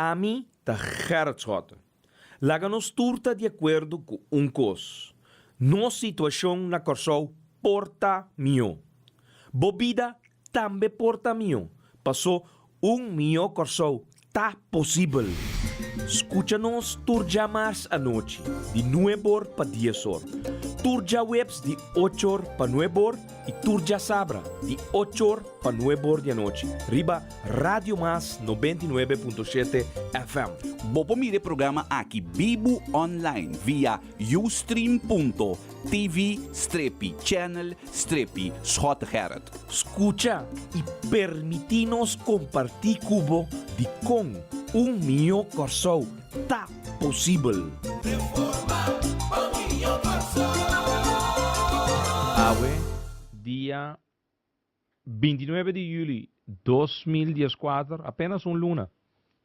a mim tá Gerrit Schotten. Laga nos turta de acordo com cos. Nossa situação na Corsol porta mio. Bobida também porta mio. Passou mio Corsol tá possível. Escucha-nos turja mais à noite, de 9 para 10 horas. Turja webs de 8 para 9 e turja sabra de 8 para 9 da noite. Riba Radio Mas 99.7 FM. Bopo mire programa aqui Bibo online via ustream.tv/channel/Schottegerrit. Escucha e permitinos compartir cubo de com mio Corsol tá possível. Awe, dia 29 de julho 2014, apenas luna.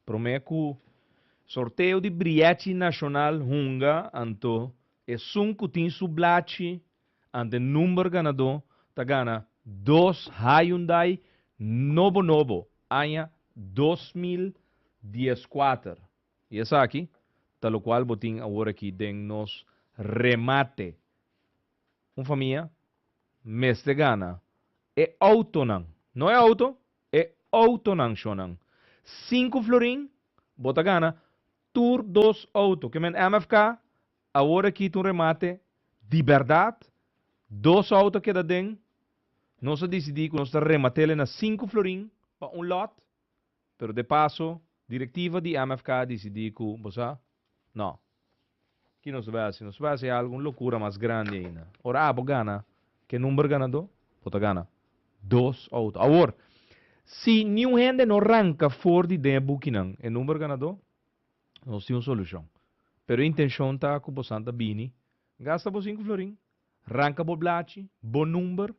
Prometo sorteio de Briete Nacional Hunga, anto e sunkutin sublachi, ante número ganador, tá gana 2 Hyundai Novo, anha 2014. E essa aqui, tal qual botin agora aqui den nos remate. Família, mês de gana, é auto não é auto, é auto shonan. 5 florin, bota gana, tour 2 auto, que men MFK, agora aqui tu remate, de verdade, 2 auto que da den, nós decidimos que nós rematele na 5 florin, para lot, pero de passo, diretiva de MFK decidiu que, você, não. Que nos vai fazer alguma loucura mais grande ainda. Ora, gana, que número ganador? Pota gana 2 autos. Agora, se nenhum gente não arranca fora de dentro o número ganador, nós temos uma solução. Pero a intenção está com o Santa Bini, gasta por 5 florin, arranca por blachi, bom número,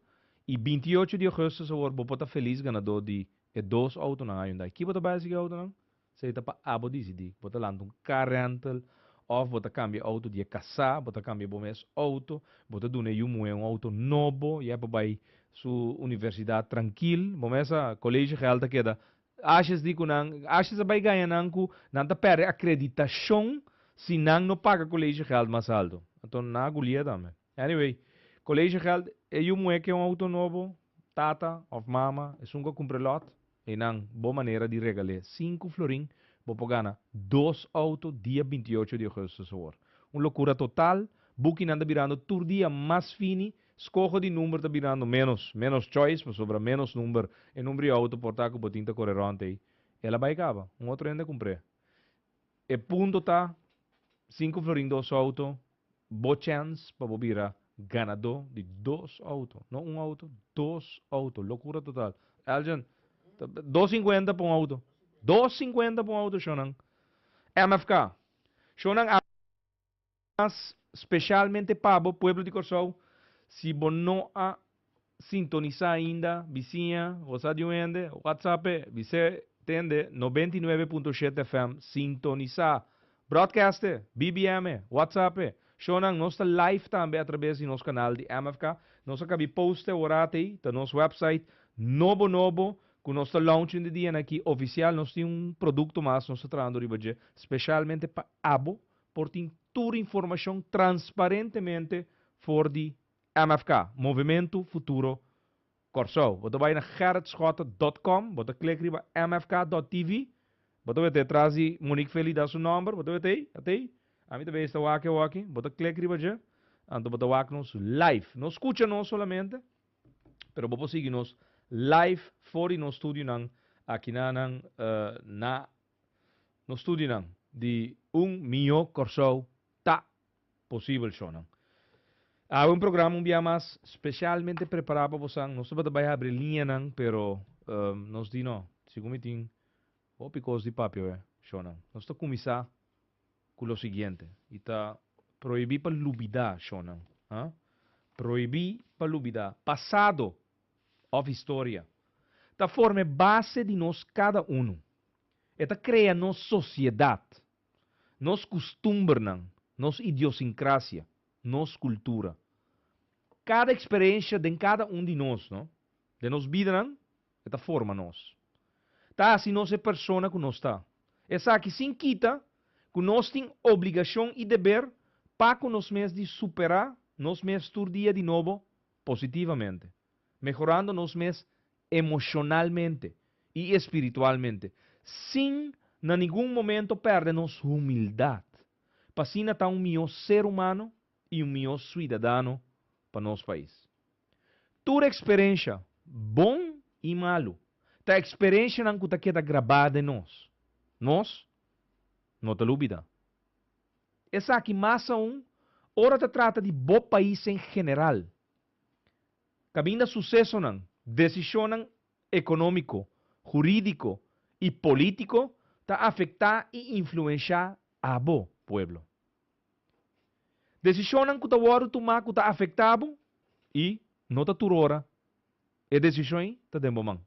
e 28 de agosto, agora, pota feliz ganador de 2 autos na Hyundai. Que bota básica auto não? Você está para abo decidir, bota lá um car rental, of bota cambia auto de casa, bota cambia bomes auto, bota dune um auto novo, e é para sua universidade tranquil, bomesa colégio real da queda. Achas de kunang, achas vai ganhar nanku, nanta perde acreditação se não paga colégio real mais alto. Então na agulha também. Anyway, colégio real é que é um auto novo, tata of mama, é sunga compre lot, e não boa maneira de regalar 5 florin. Vou gana 2 autos dia 28 de agosto. Uma loucura total. Booking anda virando todo dia mais fini. Escoge de número está virando menos choice, mas sobra menos número. E número de auto portar que botinta correrante aí. Ela vai acabar. Outro ainda comprei. E ponto tá 5 florin 2 autos. Boa chance para virar ganador de 2 autos. Não um auto, 2 autos. Loucura total. Aljan, 2,50 para um auto. 2,50 para um auto, Shonan. MFK. Shonan, especialmente para o povo de Corsol, se você não a sintonizar ainda, vizinha, você de WhatsApp, você tem 99.7 FM, sintonizar. Broadcaster, BBM, WhatsApp. Shonan, nós está live também através do nosso canal de MFK. Nós acabamos de postar orate, no nosso website, novo, com nosso launch de dia aqui oficial, nós temos produto mais, nós estamos trabalhando especialmente para abo, por ter toda informação transparentemente for de MFK, Movimento Futuro Corsol. Você vai na gerritschota.com, você clica em mfk.tv, você vai trazer Monique Feli dá seu número, você vai até a mim também está aqui, você clica em já, então você vai nos live, não escuta nós solamente, pero você seguir nos live fora no estúdio aqui no estúdio de mio Corsol tá possível show há programa dia mais especialmente preparado para você não só vai abrir linha pero nós diz não segundo tem o picos de papel show nós está começar com o seguinte e tá proibir para lubida show proibir para lubida passado of história. Da forma base de nós cada um. Eta cria nossa sociedade, nos costumes, nos idiosincrasia, nos cultura. Cada experiência de cada de nós, não? De nos vida, eta forma nós. Tá assim nós é persona que nós está. Essa aqui sem quita, que nós temos obrigação e dever para que nós mesmos de superar nós mesmos todo dia de novo positivamente, melhorando nós mesmos emocionalmente e espiritualmente, sem em nenhum momento perder nossa humildade, para assim estar um melhor ser humano e um melhor cidadão para nosso país. Toda experiência, bom e malo, a experiência não que queda gravada em nós. Nós, não te dúvida. Essa aqui, mais ora te trata de bom país em geral. Cabinda sucesso não, decisão econômico, jurídico e político, ta afetar e influenciar a bo pueblo. Decisão que ta waro tomar que ta afetado e não ta turora. E decisão ta demomang.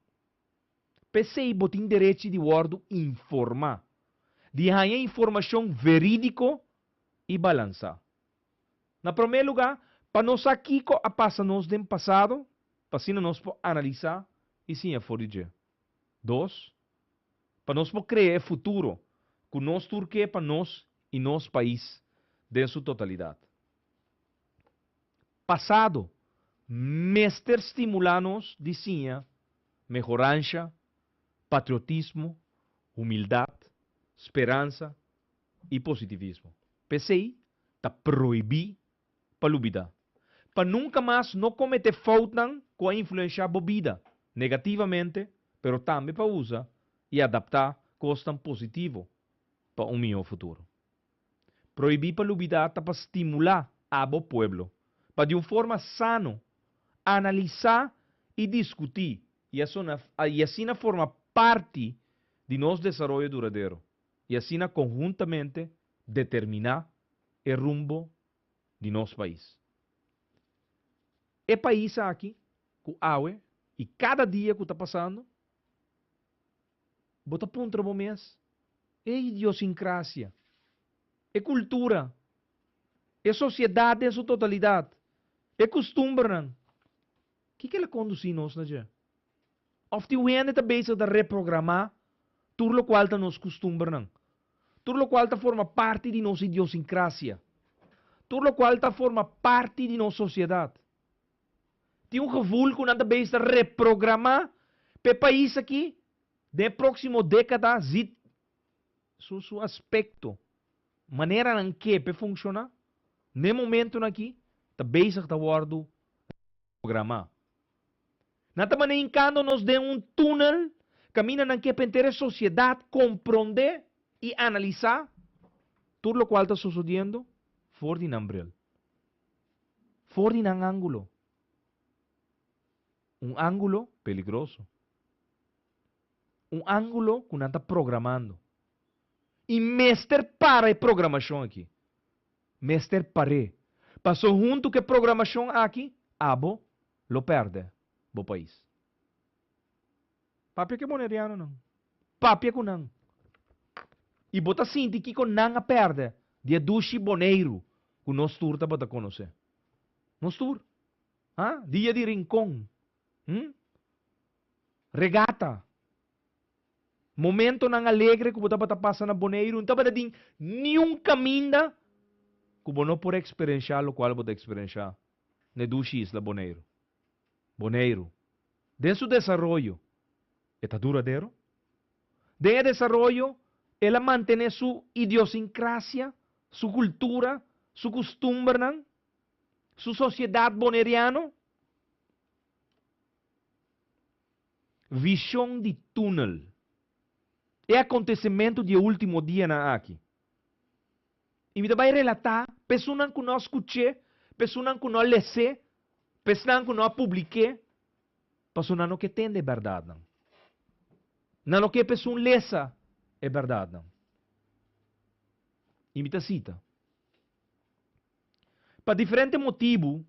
Pensei botin direito de waro informar. De ganhar informação verídico e balança. Na primeiro lugar, para nós aqui a passa nos do passado, para assim nós analisar e sim a forjar. Dois, para nós criar o futuro, que nós turque para nós e nosso país, de sua totalidade. Passado, mestre estimular-nos de sim, melhorança, patriotismo, humildade, esperança e positivismo. Pensei, está proibir para lubida. Para nunca mais não cometer falta com a influência bebida negativamente, pero também para usar e adaptar costas positivo para um melhor futuro. Proibir para lubida está para estimular a bo pueblo, para de uma forma sano analisar e discutir e assim forma parte de nosso desenvolvimento duradouro e assim conjuntamente determinar o rumbo de nosso país. É país aqui, que aue, e cada dia que está passando, bota ponto para mês, é idiosincrasia, é cultura, é sociedade em sua totalidade, é costume. O que ela conduz nós na dia? Of die wende está bezig de reprogramar, tudo o qual está nos costume. Tudo o qual está forma parte de nossa idiosincrasia. Tudo o qual está forma parte de nossa sociedade. Tem gevoel que nada bem reprogramar para o país aqui, de próximo década, zit su aspecto, maneira em que para funcionar, no momento aqui, está bezig de worden programar. Nada maneira quando nos dê túnel, camina em que para a sociedade compreender e analisar tudo o qual está sucedendo fora de Ambrel. Fora de ângulo. Ângulo peligroso. Ângulo que não está programando. E mestre para a programação aqui. Mestre para. Passou junto com a programação aqui, abo, lo perde, bo país. Papia que boneriano não. Papia que não. E bota sinti que com não a perde. Dia dushi boneiro, que nós turta bota conhecer. Nós tur. Dia de rincón. Regata. Momento nang alegre que bota passa na boneiro, então bota din nenhum caminho que não por experienciar o qual bota experienciar. Ne dushi isla boneiro. Boneiro. De su desarrollo, está duradouro. De desarrollo, ela mantém sua idiosincrasia, sua cultura, sua costumbre, sua sociedade boneriana. Visão de túnel. É acontecimento de último dia na aqui. E me vai relatar, pessoas que nós escutei, pessoas que nós lesse, pessoas que nós publiquei, pessoas que tem de verdade. Não que pessoa lessa é verdade. E me cita. Para diferente motivo,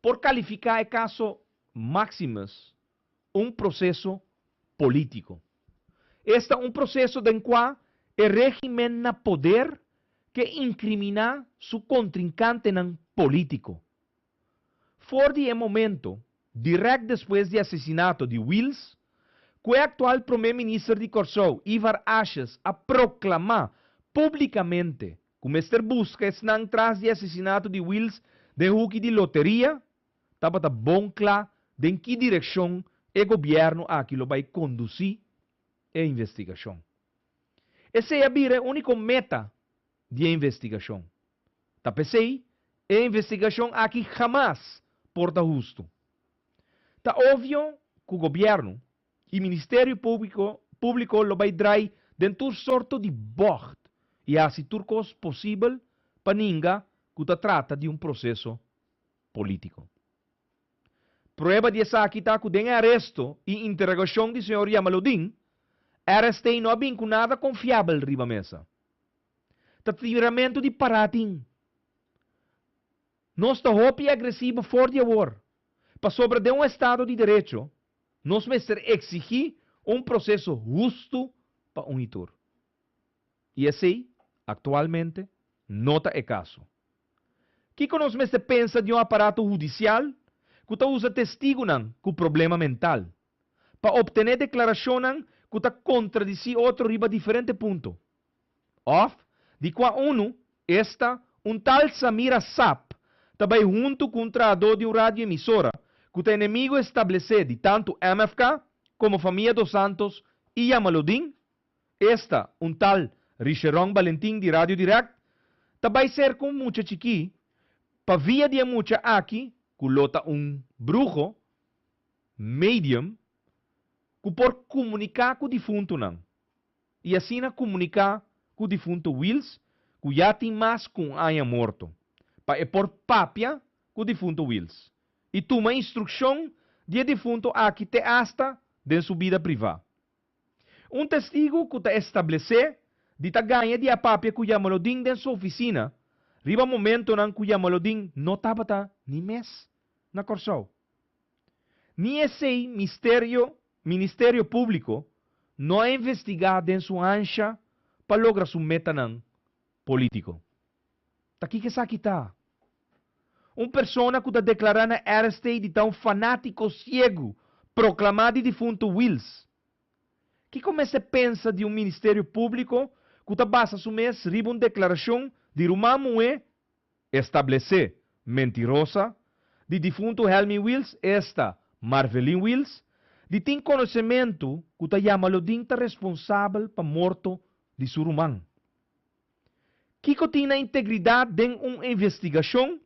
por qualificar o caso Maximus, processo político. Este é processo em qual o régimen na poder que incrimina seu contrincante político. Fora de momento, direto depois do assassinato de Wills, que o atual primeiro-ministro de Corsou, Ivar Ashes, a proclamar publicamente que o Mr. Busca está atrás do assassinato de Wills de Huki de loteria, estava bom claro de em que direção o governo aquilo vai conduzir a investigação. Essa é a única meta de investigação. Tapesei, a investigação aqui jamais porta justo. Está óbvio que o governo e o Ministério Público lo vai dar dentro sorto de bocht e assim turcos possível para ninguém que trata de processo político. Prueba de essa aqui está que den arresto e interrogação do senhor Yamaludin, arrestei não bem com nada confiável riba mesa. Tá tiramento de parating. Nós está hopi agressivo fora de war. Para sobre de Estado de Direito, nós mestre exigir processo justo para itur. E assim, atualmente, nota é caso. Que nós mestre pensa de aparato judicial que usa testigo com problema mental para obter declaração que contradiz outro riba diferente ponto. Of, de qual esta tal Samira Sap também junto com o tradutor de radioemissora que o inimigo estabelecido de tanto MFK como família dos Santos e Yamaludin, esta tal Richeron Valentim de Radio Direct, também ser com muita chiqui, para via de muita aqui, que lota bruxo, medium, que por comunicar com o defunto não. E assim comunicar com o defunto Wills, que já tem mais com aia morto. Para por papia com o defunto Wills. E toma instrução de defunto aqui te hasta de sua vida privada. Testigo que te estabelecer de ta ganha de a papia que Yamaludin de sua oficina, riba momento nang que Yamaludin não estava ni mês na Corsou. Ni esse Ministério Público não é investigado em sua ancha para lograr sua meta político. Aqui que aqui está. Persona que está declarando arrestei de tão fanático cego, proclamado defunto Wills. Que como se pensa de Ministério Público que está basa su mês riba declaração de Rumamo estabelecer mentirosa de defunto Helmi Wills, esta Marvelin Wills, de tem conhecimento que está Yamaludin está responsável para morto de seu irmão. Que tem a integridade de investigação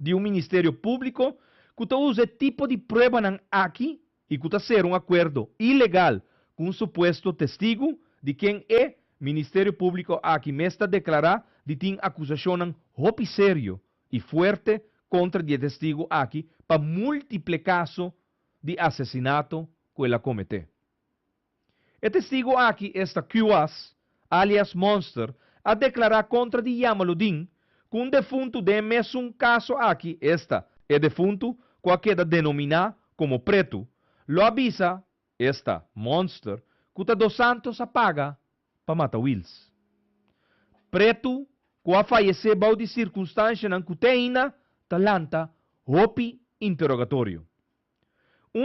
de Ministério Público que usa tipo de prova aqui e que ser acordo ilegal com um suposto testigo de quem é Ministério Público aqui mesmo declarar de tem acusação hopi sério e forte contra o testigo aqui para múltiplos casos de assassinato que ele cometeu. O testigo aqui está QAS, alias Monster, a declarar contra de Yamaludin com defunto de mesmo caso aqui, esta é defunto que queda denominar como preto, lo avisa, esta Monster, que o dos Santos apaga para matar Wills. Preto, que a falecer bao de circunstância não que ainda talanta hopi interrogatório.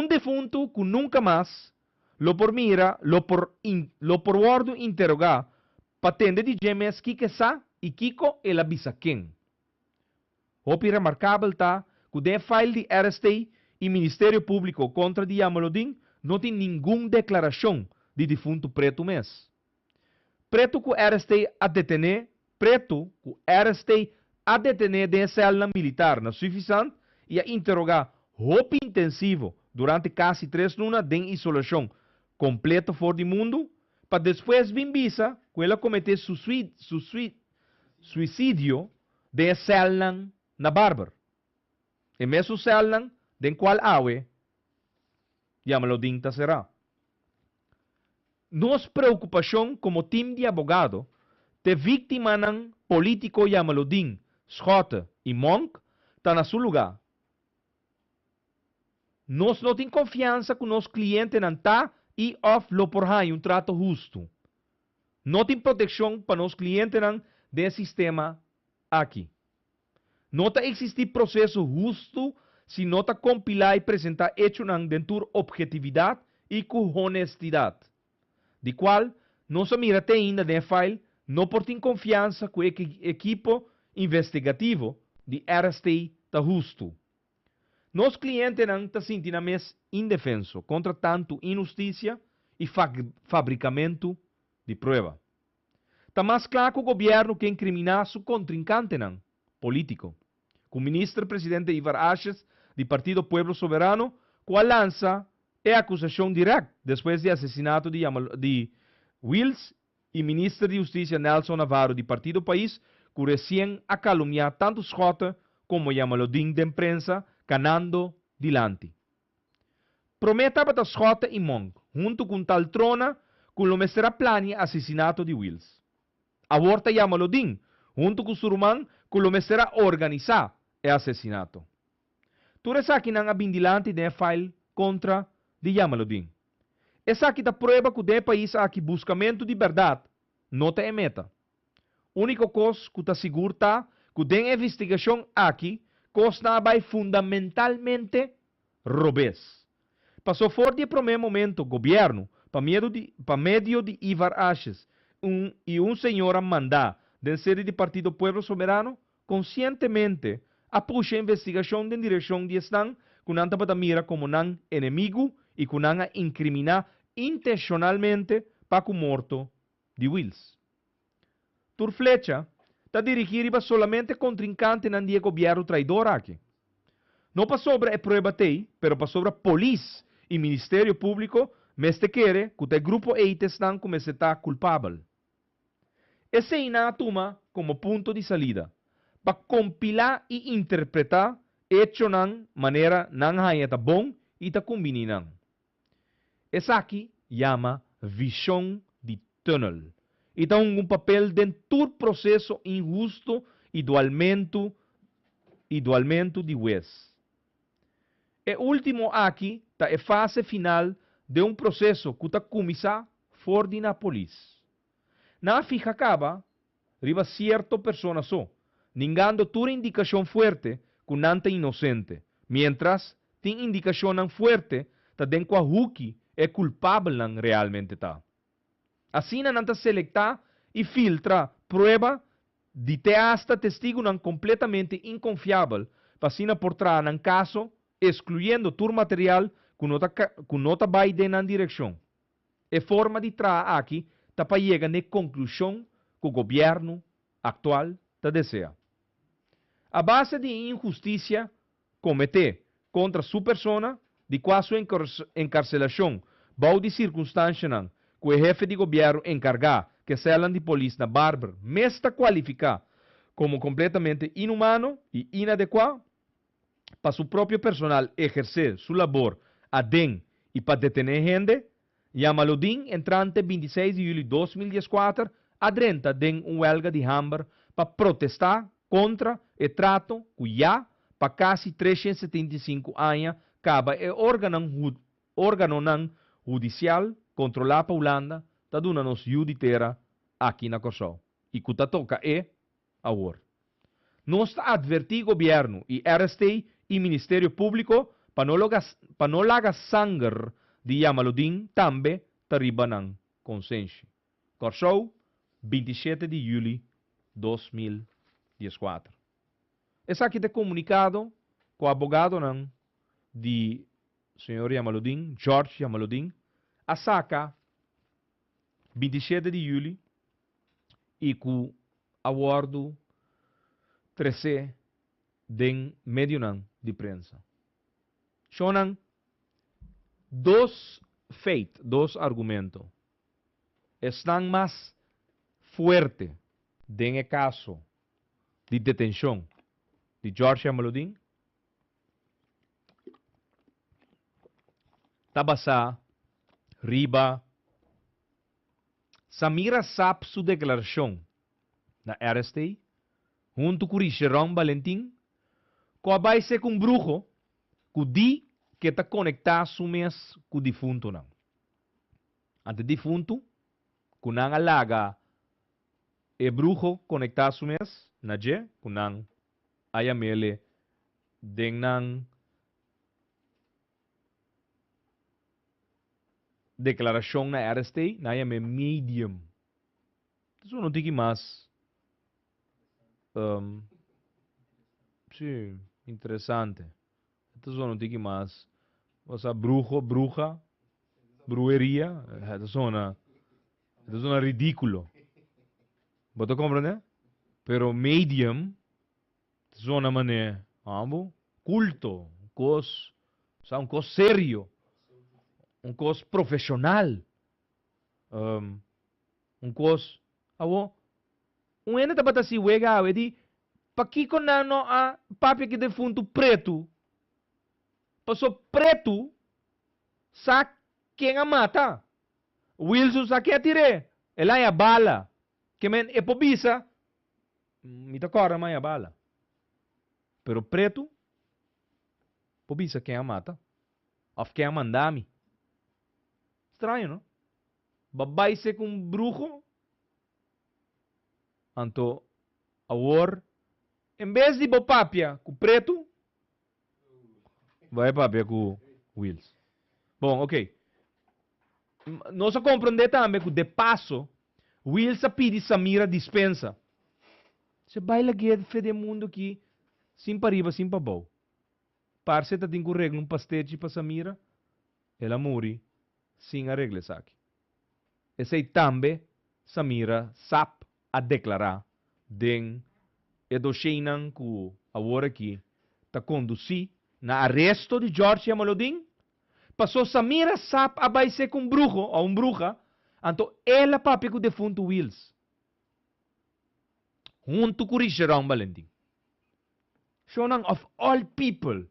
Defunto que nunca mais lo por mira, lo por ordo interrogar, patente de gemes que sa e Kiko el avisa quem. Hopi remarcável tá que de file de arrestei e Ministério Público contra de Yamaludin não tem nenhuma declaração de defunto preto mês. Preto que arrestei a detener, preto que arrestei a detener de cela militar na suficiente e a interrogar hopi intensivo durante quase 3 lunas de isolação completa fora do mundo, para depois vir visa que ela cometer suicídio de cela na Barber. E mesmo cela de qual awe, Yamaludin será. Nossa preocupação como time de abogado de vítima ng político Yamaludin, Schotte e Monk está na seu lugar. Nós não temos confiança que nosso cliente não está e off lo por aí trato justo. Não tem proteção para nosso cliente não de sistema aqui. Não está existir processo justo se não está compilar e apresentar hecho não dentro objetividade e com honestidade, de qual não se mira até ainda de file, não por ter confiança com o equipo investigativo de RST está justo. Nos clientes não estão sentindo mais indefenso contra tanto injustiça e fabricamento de prova. Está mais claro que o governo quer incriminar seu contrincante não, político. O ministro-presidente Ivar Arces, do Partido Pueblo Soberano, com a lança é acusação direta depois do assassinato de Wills e ministro de Justiça Nelson Navarro do Partido País, que recém a caluniar tanto Schota como Yamalodin de imprensa, canando dilante. Prometa para Schota e Monk, junto com tal trona, que lo será plane assassinato de Wills. Aborta Yamalodin, junto com Surman, que lo será organizar o assassinato. Tudo isso aqui não é bindilante de file contra de Yamalodin. Essa aqui da prova que o país aqui buscamento de verdade não tem meta. Único coisa que está seguro está que a investigação aqui costa vai fundamentalmente robês. Passou fora de primeiro momento o governo para meio de Ivar Arces e senhor a mandar da sede do Partido Pueblo Soberano conscientemente a puxa a investigação em direção de Estado que não está mira como não inimigo e que não a incriminar intencionalmente para o morto de Wills. Tur flecha está dirigida solamente contrincante não dia governo traidor aqui. Não para sobre a prova tei, pero para sobre a polícia e Ministério Público, mas te quer que o grupo EIT estão como se está culpável. Esse é toma como ponto de salida para compilar e interpretar hecho nan maneira não haya tá bom e tá combinando. Essa aqui chama visão de túnel. E dá papel dentro do processo injusto e do aumento de juez. O último aqui está a fase final de processo que está começar fora da polícia. Na fica acaba, riba certa pessoa só, ningando toda indicação forte que não é inocente, mientras tem indicação não forte que dentro a huki é culpável não realmente está. Assim não está selectar e filtra prova de ter hasta testigo não completamente inconfiável para assim portar um caso excluindo todo material que nota vai na direção. É forma de trazer aqui para chegar na conclusão que o governo atual deseja. A base de injustiça cometida contra sua persona, de quase sua encarcelação, bau de circunstância não, que o jefe de governo encargado, que selam de polícia na Bárbara, está qualificado como completamente inumano e inadequado para seu próprio personal exercer sua labor adem e para detener gente, Yamalodin, entrante 26 de julho de 2014, adrenta de huelga de Hamburg para protestar contra o trato que já para quase 375 anos acaba o órgão judicial controlado pela Holanda está dando nos judiciária aqui na Kosovo. E que toca agora. Nós advertir o governo e RST e Ministério Público para não lagar sangue de Yamalodin também tariba ng consciência. Kosovo, 27 de julho de 2014. Esse aqui é comunicado com o advogado de senhor Yamalodin, George Yamalodin, a saca 27 de julho e com acordo 13 de meio de prensa. São dois feitos, dois argumentos. Estão mais fortes no caso de detenção de George Yamalodin. Tabasa, riba, Samira sabe sua declaração na RST, junto com Richard Valentim, que vai ser com bruxo, que diz que está conectado com o defunto. Ante defunto, que não alaga e bruxo conectado na je, que não ayamele, den declaração na RST, na é medium. Isso não tem mais. Sim, interessante. Isso não tem mais. Você bruja, brujeria, isso é ridículo. Você compreende? Pero medium, isso é uma maneira, culto, um coisa sério, um coisa profissional, um coisa, ene tá si wega, pakiko na no a papi que defunto preto, passou preto, sa quem a mata, Wilson sa que atire, ela é a bala, que men é pobisa, me tá corra mais a bala, pero preto, pobisa quem a mata, of quem a mandami, estranho, não? Babai se com bruxo, anto awor, em vez de bopapia com preto, vai papia com Wills. Bom, ok. Nós compreender também que de passo, Wills a pedir Samira dispensa. Você vai lá que fede mundo que sim para riba, sim para bom. Parce tá tem que regla pastete para Samira, ela morre, sim a regra aqui. Esse aí também, Samira sap a declarar den edocheinan que agora aqui tá conduzir na arresto de George Amalodin, passou Samira sap a vai ser com bruxo ou bruxa, então ela papi com o defunto Wills. Junto com Richard Valentim. Shonang of all people,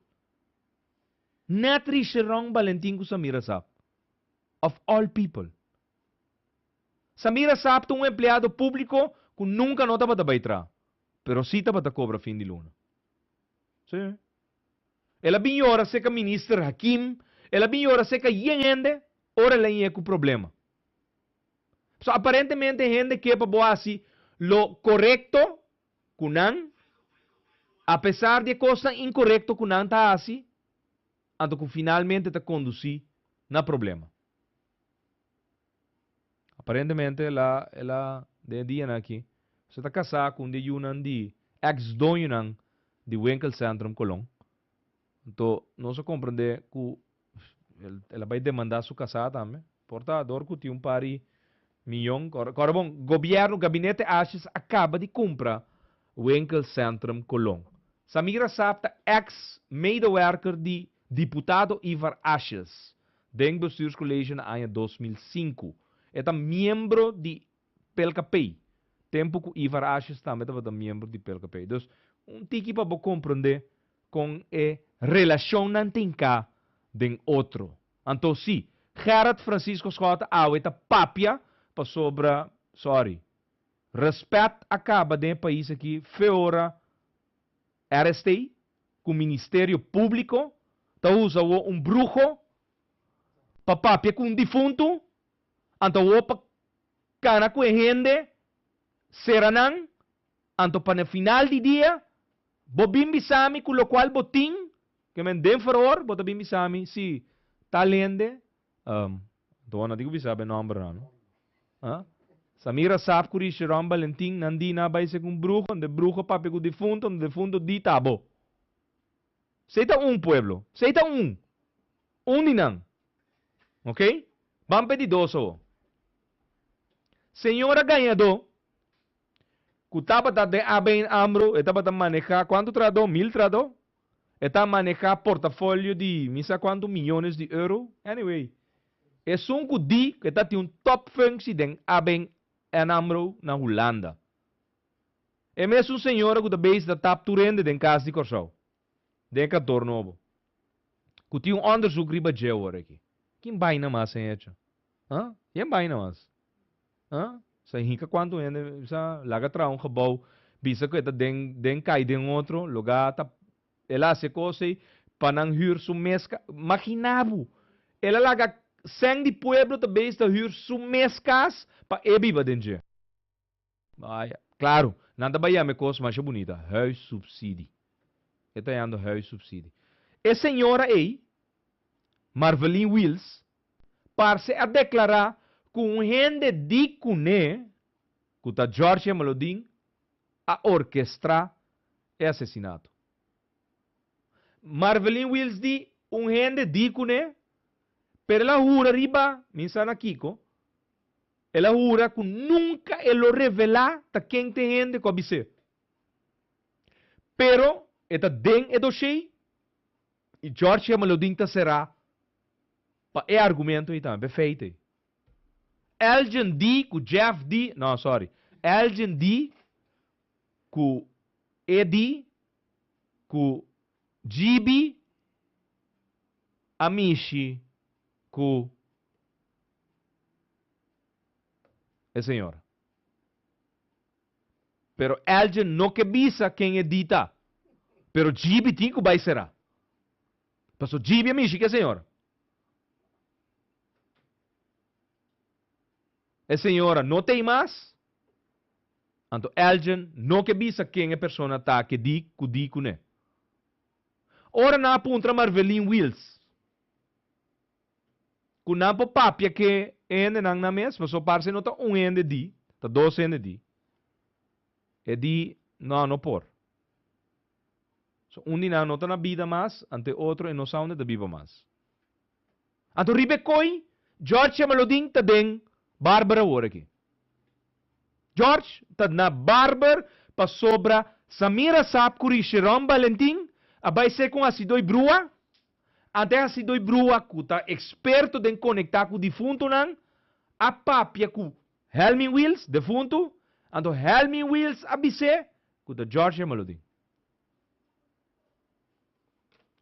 not Richard Valentim com Samira sap. Of all people. Samira Saab um empleado público que nunca nota para baitrar, pero sí para cobra fim de luna. Sim. Ela bem hora seca ministro Hakim, ela bem hora seca gente, ora ela é com problema. So aparentemente gente que para boa assim lo correcto kunan, a pesar de coisa incorrecto kunan tá assim, anto que finalmente tá conduzir na problema. Aparentemente, ela de dia aqui, você está casado com de yunan de ex-doinan de Winkel Centrum Colón. Então, nós compreender que ela vai demandar sua casada também. Portador que tem pari milhão. Agora, bom, governo, gabinete Ashes acaba de comprar Winkel Centrum Colón. Samira Sapta, ex-medewerker de deputado Ivar Ashes, den bestuurscollege na ano 2005. É membro de PLKP. Tempo que Ivar Ashes também estava membro de PLKP. Então, tiki para compreender com a relação não tem cá de outro. Então, sim, Gerard Francisco Scott é papia para sobre, respeito acaba de país aqui, feora RST, com o Ministério Público, tá usa bruxo, para papia com defunto, então, opa, cana com gente, seranang, então, para no final de dia, bobim bisami, com o qual botim, que men den favor, bobim bisami, si, talende, então, não digo bisabe, nome, não? Samira saf kuri Sharon Valentim, nandina vai ser com bruxo, onde bruxo papi com defunto, onde defunto di tabo. Seita pueblo, seita ninang. Ok? Vamos pedir doso. Senhora ganhador, que estava de ABN AMRO, estava a manejar, quanto trador? 1000 trador? Está a manejar portafólio de, misa quanto milhões de euros? Anyway, é um que diz que está tem top função de ABN AMRO na Holanda. É mesmo senhora que está base da tap turende de casa de Corsau. De cantor novo. Que tem onderzoek riba agora aqui. Quem vai na massa é isso? Quem vai na massa? Sa hinka quanto sa laga tra um gebouw bisa ko den kai den outro lugar ta ela se cose panang huur su mesca imaginabu ela laga sang di pueblo ta base ta huur su mescas pa ebi badenje. Claro, nada bahia me cos mais bonita, huissubsidie. Eta ando huissubsidie. E senhora ei Marvelin Wills para se a declarar com gente de cune, que tá George Melodin, a orquestrar o assassinato. Marvelin Wills di gente de cune, pero ela jura riba, minsan na Kiko, ela jura que nunca ele revelar ta quem tem gente com a bise. Pero, eta den edo shei, e George Melodin ta será, pa é argumento e também, feito. Elgin D, com Jeff D, não, sorry, Elgin D, com Eddie, com GB, Amishi, com a senhora. Pero Elgin não que bisa quem é dita. Pero GB tem que vai será. Passou GB Amishi que a senhora. A senhora não tem mais. Então, Elgin não que bisa quem é persona tá que di né. Ora na apunta Marvelin Wills. Kuna po papia que ende nang na mes, mas o parse não tá ende di, tá ende di. E di não por. So di não tá na vida mais, ante outro e não sabe da viva mais. Anto ribe koi, George Melodin tá den Barbara ora aqui. George tá na Barbara pa sobra Samira Sap kuri Sharon Valentin, abay se com asidoi brua. Até asidoi brua kuta experto den conectar com defunto nang a papia ku Helmin Wills defunto, anto Helmin Wills abise kuta George Melodin.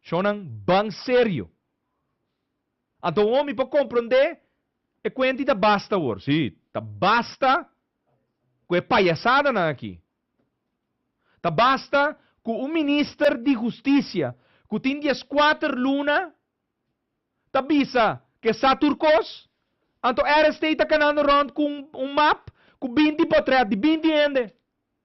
Shonang bang sério. Anto o homem para compreender e quanti ta basta or, sim, ta basta com palhaçada na aqui. Ta basta com o ministro de justiça que tem 4 luna, tabisa que sa turcos, anto RST ta canando round com map, com 20 portrait de 20 ende.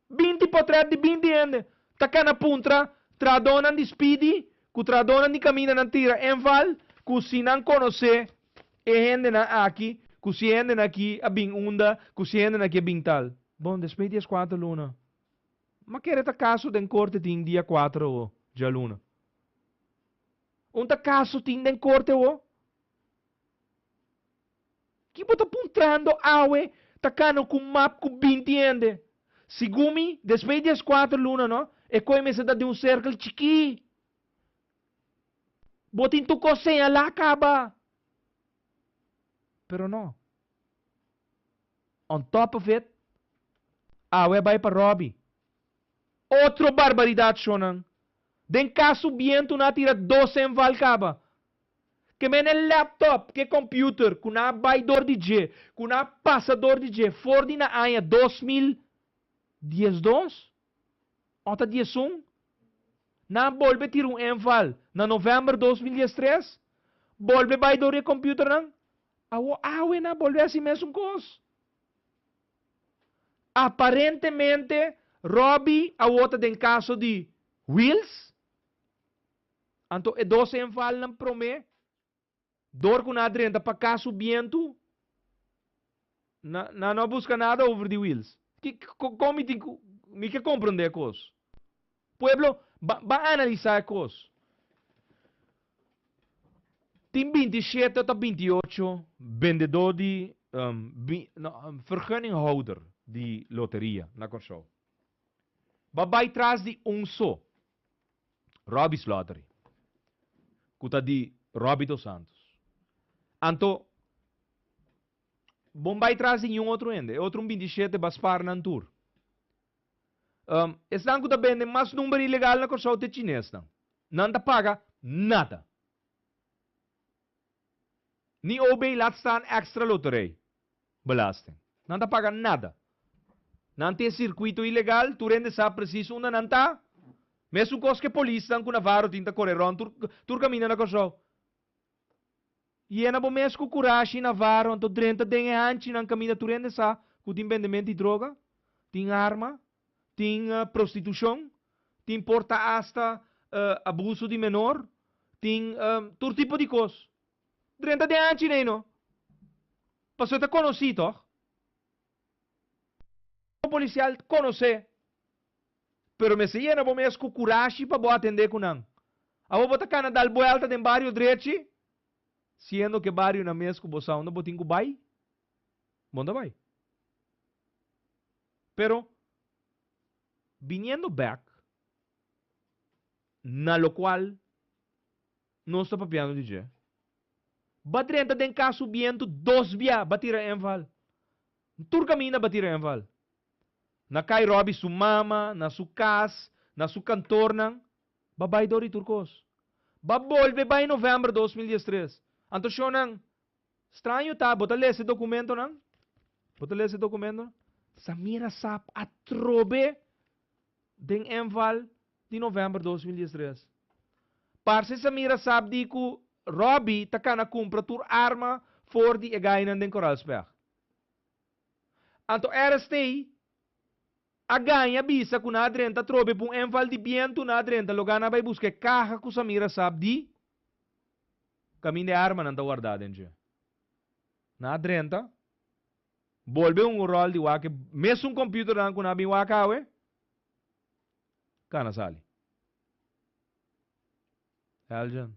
20 portrait de 20 ende. Ta cana puntra, tradonan di speedy, ku tradonan di camina nan tira enval, ku sinan conose, e hende na aqui, ku si hende na aqui, abing unda, ku si hende na aqui abing tal. Bom, despedir as 4 luna. Ma che era caso den corte tin dia 4 o già luna. Un caso tin den corte o? Chi bota puntando awe tacano com map com 20 ende. Sigumi, despedir as 4 luna, no? E coi me se dá de um cercle chiqui. Botin tu cosenha lá acaba. Pero no. On top of it, awe vai para Robbie. Outro barbaridade, Shonan. Den caso viento na tira 12 em Valcaba. Que men laptop, que computer, com na baidor de G, com na passador de G, Ford na aia 2012? Ota 11? Na bolbe tira um enval, na novembro 2013? Bolbe baidor de computer não? Awe na bolbe assim mesmo coisa. Aparentemente, Robbie a outra den caso de Wills. Anto e 12 enval ng prome. Dor com nada renta para caso viento. Não busca nada over the Wills. Como me que compreender a coisa? Pueblo, va analisar a coisa. Tem 27 tot 28 vendedor de vergunninghouder de loteria na console. Babay tras di unso. Robbie's Lottery. Kuta di Robbie dos Santos. Anto, bombay tras di yung outro ende. Outro 27 baspar nan tour. Estão kuta bende mas número ilegal na console de chinês não. Não paga nada. Ni obey laat staan extra loterij. Belasting. Não paga nada. Nante circuito ilegal, tu rende sa preciso una nanta. Mesmo cos que polícia com Navarro tinta correron, tur camina na coso. E na bo mesmo coragem Navarro, anto drenta dengue hanchi nang camina tu rende sa, com tem vendimento de droga, tem arma, tem prostituição, tem porta hasta abuso de menor, tem tur tipo de coisa. Drenta de hanchi nem no. Pasó te conocí, toch? O policial conoce. Pero me se llena bo mes com coragem para bo atender com não. A bo bota cana dar vuelta den barrio direito, sendo que barrio na mes com boção não botinho vai. Monda vai. Pero viniendo back, na lo cual não está papiando DJ. Badrenta den caso viento dos via batira enval. Tur camina batira enval. Na kay Robbie su mama, na su cas, na su cantor nang babay dori turcos. Babolve ba em novembro de 2013. Anto siya nang estranho tá, bota ler esse documento nang. Bota ler esse documento. Samira sap atrobe den enval de novembro de 2013. Parce Samira sap di ku Robbie takana compra tur arma for di egainan den Koralsberg. Anto RST a ganha bisa com na adrenta trobe pum enval de biento na adrenta logana vai buscar carra com Samira sap di caminho de arma não tá guardado em dia. Na adrenta volve rol de wake mesmo computer não com na bin wakawe cana sali. Eljan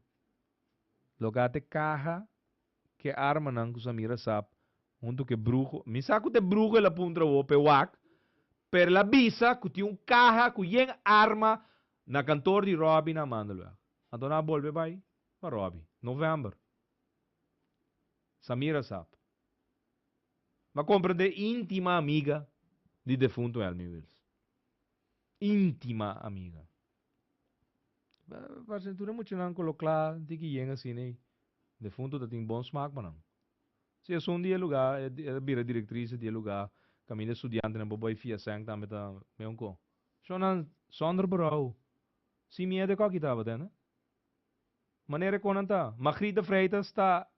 logate carra que arma não com Samira sap junto que brujo mi saco de brujo la puntra o pe wak per la bisa que tinha carra que yen arma na cantor de Robbie na Mandalua. Então na volve vai para Robbie novembro. Samira sap. Ma compreende íntima amiga de defunto Elmi Wills. Íntima amiga. Para sentir muito não colocar de que yen assim né. Defunto tá tem bom smaak manang. Se é dia lugar, é bira diretriz de lugar, caminho estudante na boboy fia sang também tá meio com. Só não sonder brau. Se me é de qualquer tava né? Maneira como tá. Magrita Freitas está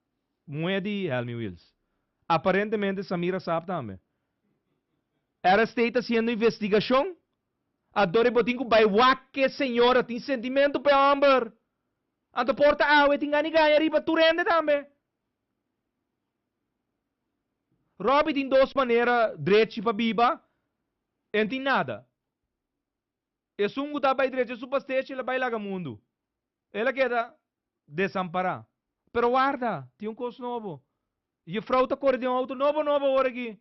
muito Helmi Wills. Aparentemente Samira sabe também. Era está haciendo investigação. Adore botinho by wakke senhora tem sentimento pe amber. Anto porta awe tem ganha riba turende também. Robbie tem duas maneiras direito para biba. E tem nada. E sungo tá by direito supastete ela vai lá mundo. Ela queda desamparar. Pero guarda, tem coisa novo. E frauta corre de auto novo hora aqui.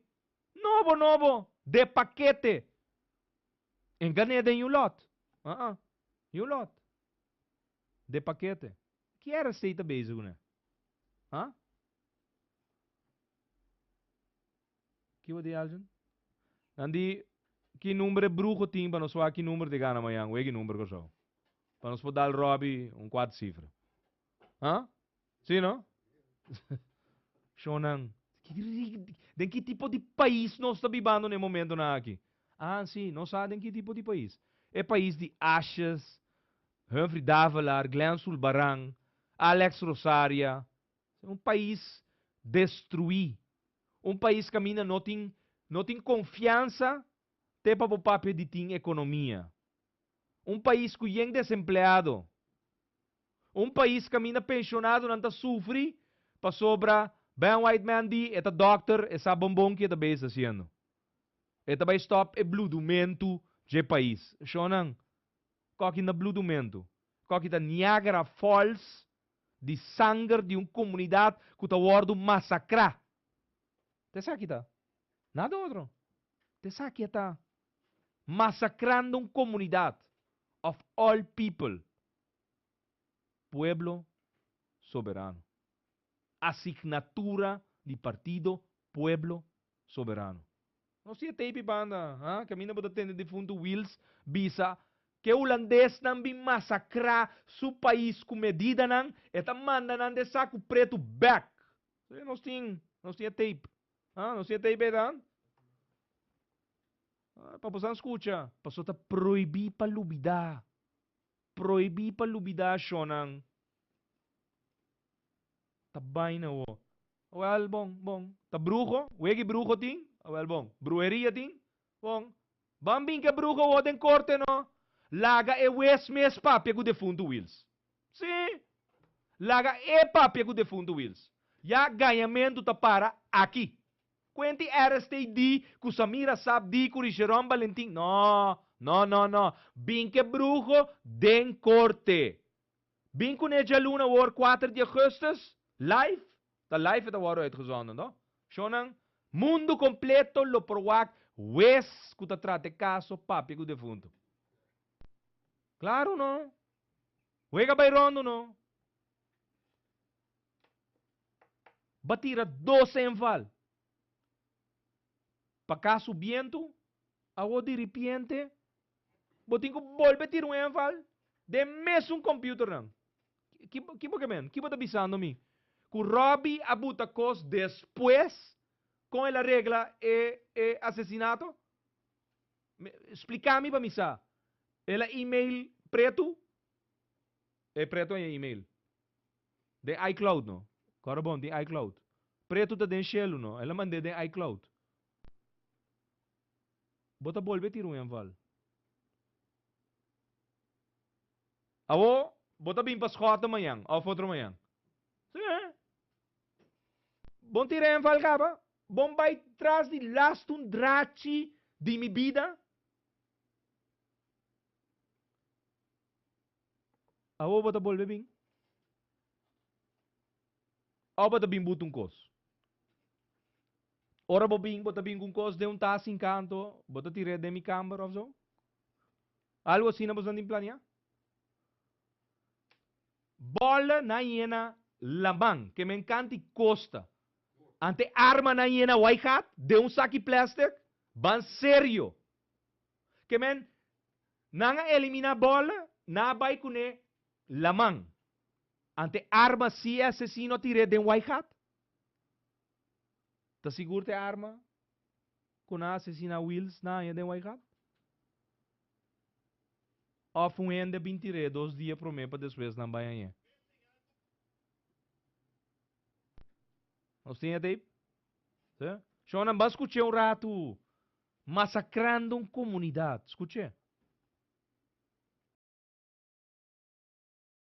Novo. De paquete. Enganei de um lot. Um lot. De paquete. Que era aceita basic, né? Que o de alguém? Nandi, que número bruxo tem para nós que número de gana amanhã? O que número que só? Para nós poder dar Robbie 4 cifras. Sim, não? Shonan. De que tipo de país nós estamos vivendo no momento aqui? Sim, nós sabemos que tipo de país. É país de Ashes, Humphrey Davalar, Glenn Sulbarang, Alex Rosaria. Um país destruído. Um país que ainda não tem confiança até para o papel de ter economia. Um país que é desempregado. Um país que ainda pensionado não sofre para sobra bem white man di, eta doctor, essa bombom que está bem fazendo. Eta vai stop e bludumento de país. Shonan, qual que na bludumento? Qual que da Niagara Falls de sangue de uma comunidade que está sendo massacrada. Te sabe que nada outro. Te sabe que está massacrando uma comunidade of all people. Pueblo soberano. Asignatura de partido Pueblo Soberano. Não se tape banda, caminha para atender defunto Wills, bisa, que o holandês também massacrar seu país com medida não, e tá mandando de saco preto back. Não tem tape. Não tem tape não? Para você escuta, para você proibir para lubida. Proibir para lubida, Shonan. Tabay na wo. Well, bong. Ta brujo, wegi brujo ting. Well, bong. Brueria ting. Bong. Bambing ka brujo wo den korte no. Laga e wes mes papia ku defunto Wills. Si. Laga e papia ku defunto Wills. Ya ganhamento tá para aqui. Quente RSTD, ku Samira Sabdi, ku Richeron Valentim. No. Binke brujo, den corte. Binko Neja Luna war 4 de augustus. Live. De live het war uitgezonden, no? Shonang, mundo completo lo prowac. Wes, ku ta trate caso, papi ku defunto. Claro, no? Wega by rondo, no? Batira 12 enval. Pa caso viento, awo de repente, botinho volve tiro um enval. De mesmo computer não. Que men? Que bota avisando me? Que Robbie abuta cos depois com a regra assassinato? Explica-me para mim, sa. Ela e-mail preto? É preto é e-mail. De iCloud, no? Agora bom, de iCloud. Preto tá den shell, no? Ela manda de iCloud. Bota volve tiro um enval. Awo, bota bem para escola amanhã, ou outro amanhã. Sim, bom tira enval capa. Bom vai trás de last um drachi de minha vida. Awo bota volve bem. Awo bota bem butong kos. Ora bota bem com kos de um tas em canto, bota tira de mi câmera ou so. Algo assim na bosanding plania. Bola na hiena lamang, que me encanta e costa. Ante arma na hiena white hat, de um saque plástico, ban sério. Que men, nanga elimina bola, na bay kune lamang. Ante arma si assassino tire de um white hat. Ta seguro te arma, kuna assassina Wills na hiena de um white hat. Of um ende bintire 2 dias pro me para depois na banha. Nós tinha tape? Só não basta escutar um rato massacrando uma comunidade. Escute.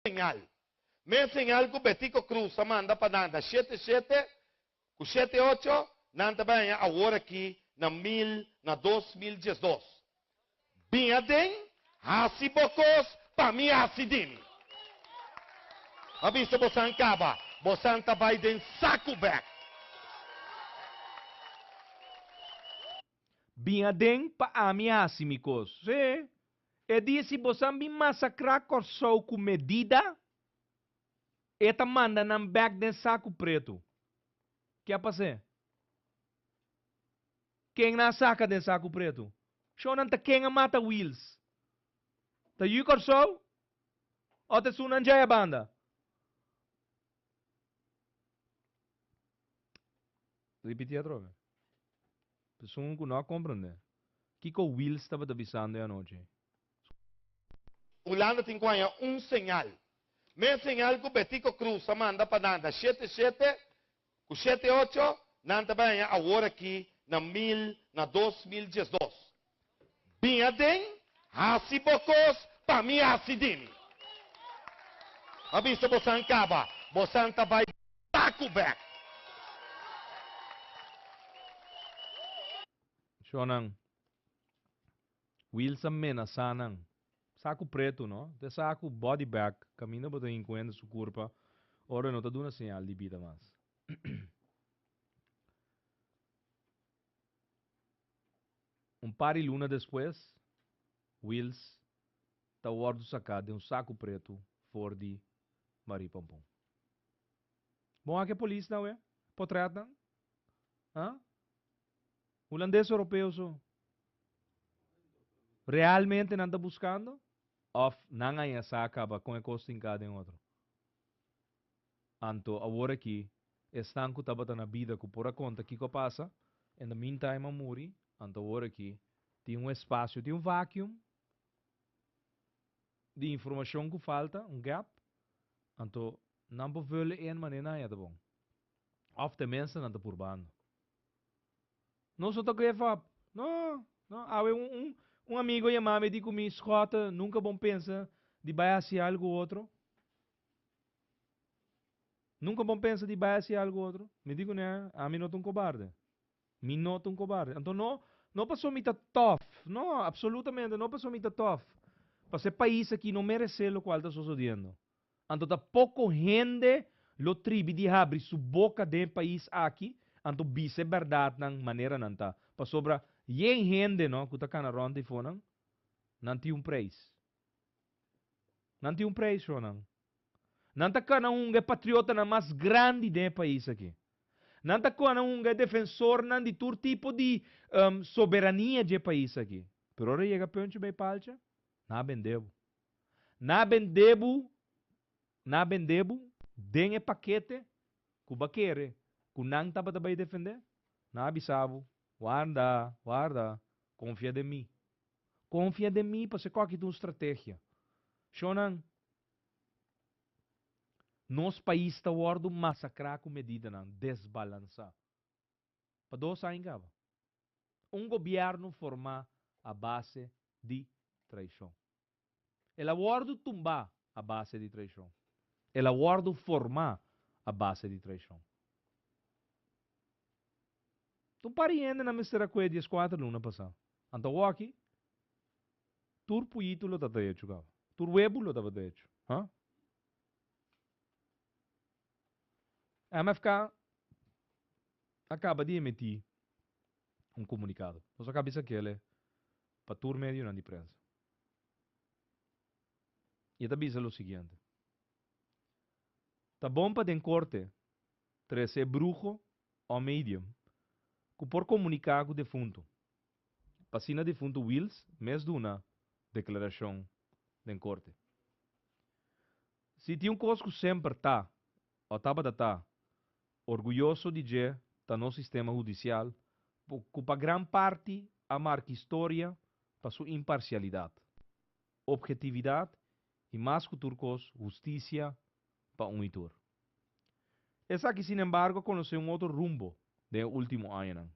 Señal. Me señal que Betico Cruz manda para nanda 77 com 78 nanda banha agora aqui na 2012. Binha den hasi bocos para mim hasidini. Abista bosan caba, bosan tabay den saco back. Binha den pa ameaça, micos. Sim. E disse, você me massacrar corso com medida, eta manda nam back den saco preto. Que é passar? Quem na saca den saco preto? Shonan ta quem a mata Wills. Ta you corso? O te sunan jaya banda? Repetir a trova. Pessoa que não compreende. Que o Wills estava avisando anoche. Ulanda tem quanha señal. Me señal que Betico Cruz manda para nanda 77 com 78 nanda banha agora aqui na 2012. Binha den hasi bocos para mim hasidini. Abista bosan caba, bosan tabay saco back. Shonan. Wills amenaçando. Saco preto, no? De saco body bag. Camina para encontrar sua curva. Ora não tá dando sinal de vida mais. Par de luna depois, Wills tá ordo sacar de saco preto for de Maripompom. Bom, aqui a polícia não é? Potreat não? Hã? Holandês europeu so. Realmente não está buscando? Of não há saca com a costa em cada outro. Anto, agora aqui, estão com tabata na vida que por a conta que passa, in the meantime a muri, anto agora aqui, tem espaço, tem vacuum de informação que falta, gap, anto, não pode ver em maneira é bom. Of the mensen não está por bando. Não só está give up. Não. Há um amigo chamado me diz me escota, nunca bom pensa de vai assim algo outro. Nunca bom pensa de base algo outro. Me digo, né? A mim não um cobarde. Me nota um cobarde. Então, não passou muito tough. Não, absolutamente, não passou muito tough. Para ser país aqui não merece o qual está sucedendo. Então, tá pouco gente lo tribi de abrir sua boca de país aqui. Então, bisa verdade na maneira não tá. Para sobra, yen gente, não, que está cá na ronda e foram, não tem preço. Não tem preço, não. Não está cá patriota na mais grande de país aqui. Não está cá defensor não de todo tipo de soberania de país aqui. Pero ora chega ponte bem palcha, na vendebo. Na vendebo, na vendebo, dengue paquete, que baquere, que não está para defender. Na bisabo, guarda, confia de mim. Confia de mim para ser qualquer uma estratégia. Shonan, nos país está ordo massacrar com medida não, desbalançar. Para dois anos, governo formar a base de traição. El acordo tumbar a base de traição. El acordo formar a base de traição. Tu pariende na mistura com 14 luna passada. Então aqui, tur puito lo tata hecho, cara. Tur webo lo tata hecho. Hã? A MFK acaba de emitir comunicado. Nossa cabeça que ele para tur medio na imprensa. E está dizendo o seguinte. Tá bom para den corte, ser brujo ou medium, que por comunicar com o defunto. Passina defunto Wills, mês de uma declaração den corte. Se tinha coisa que sempre tá, ou tá, orgulhoso de dizer, tá no sistema judicial, que para gran parte a marca história para sua imparcialidade, objetividade e mais que turcos, justiça para um itur. Essa aqui, sin embargo, conheceu outro rumbo de último ano.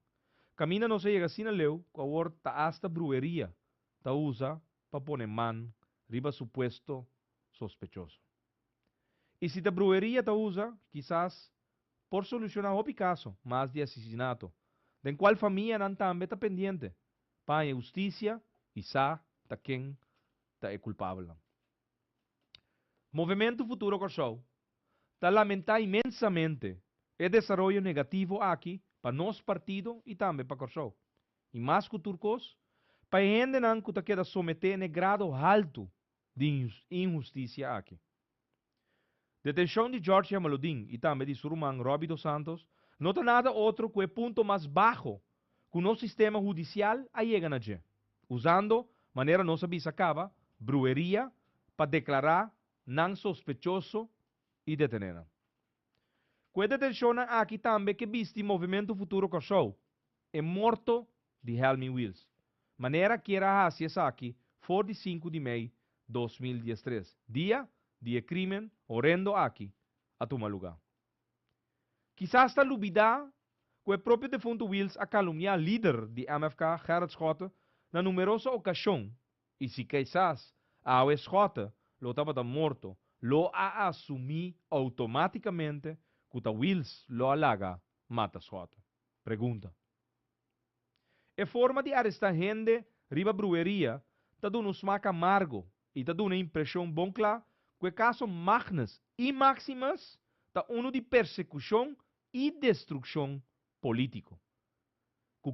Camina não se chega assim a leu, que agora tá hasta brueria, tá usa para poner man riba supuesto sospechoso. E se a brueria tá usa, quizás por solucionar o caso, mais de assassinato, den qual família não também está pendiente, para a justiça e sa tá quem tá é culpável. Movimento Futuro Corsou está lamenta imensamente o desenvolvimento negativo aqui para nosso partido e também para Corsou. E mais que turcos, para gente não que queda someter em grado alto de injustiça aqui. Detenção de Jorge Amaludin e também de Surumang Robbie dos Santos não tem nada outro que o ponto mais baixo que o nosso sistema judicial chega a gente, usando maneira nossa bisa acaba, brueria, para declarar não sospechoso e detener. Com a detenção aqui também que viste Movimento Futuro Corsou é morto de Helmi Wills. Maneira que era assim aqui, for de 5 de maio de 2013. Dia de crime horrendo aqui, a tomar lugar. Quizás está lubida que o próprio defunto Wills a caluniar líder de MFK, Gerard Schotten, na numerosa ocasião, e se quizás a Schotten lo estava morto, lo a assumir automaticamente que o Wills lo alaga, mata Schotten. Pergunta. É forma de arrestar gente riba brueria, tá dando um smack amargo e tá dando uma impressão bom clara que o caso magnas e máximas tá uno de persecução e destruição político.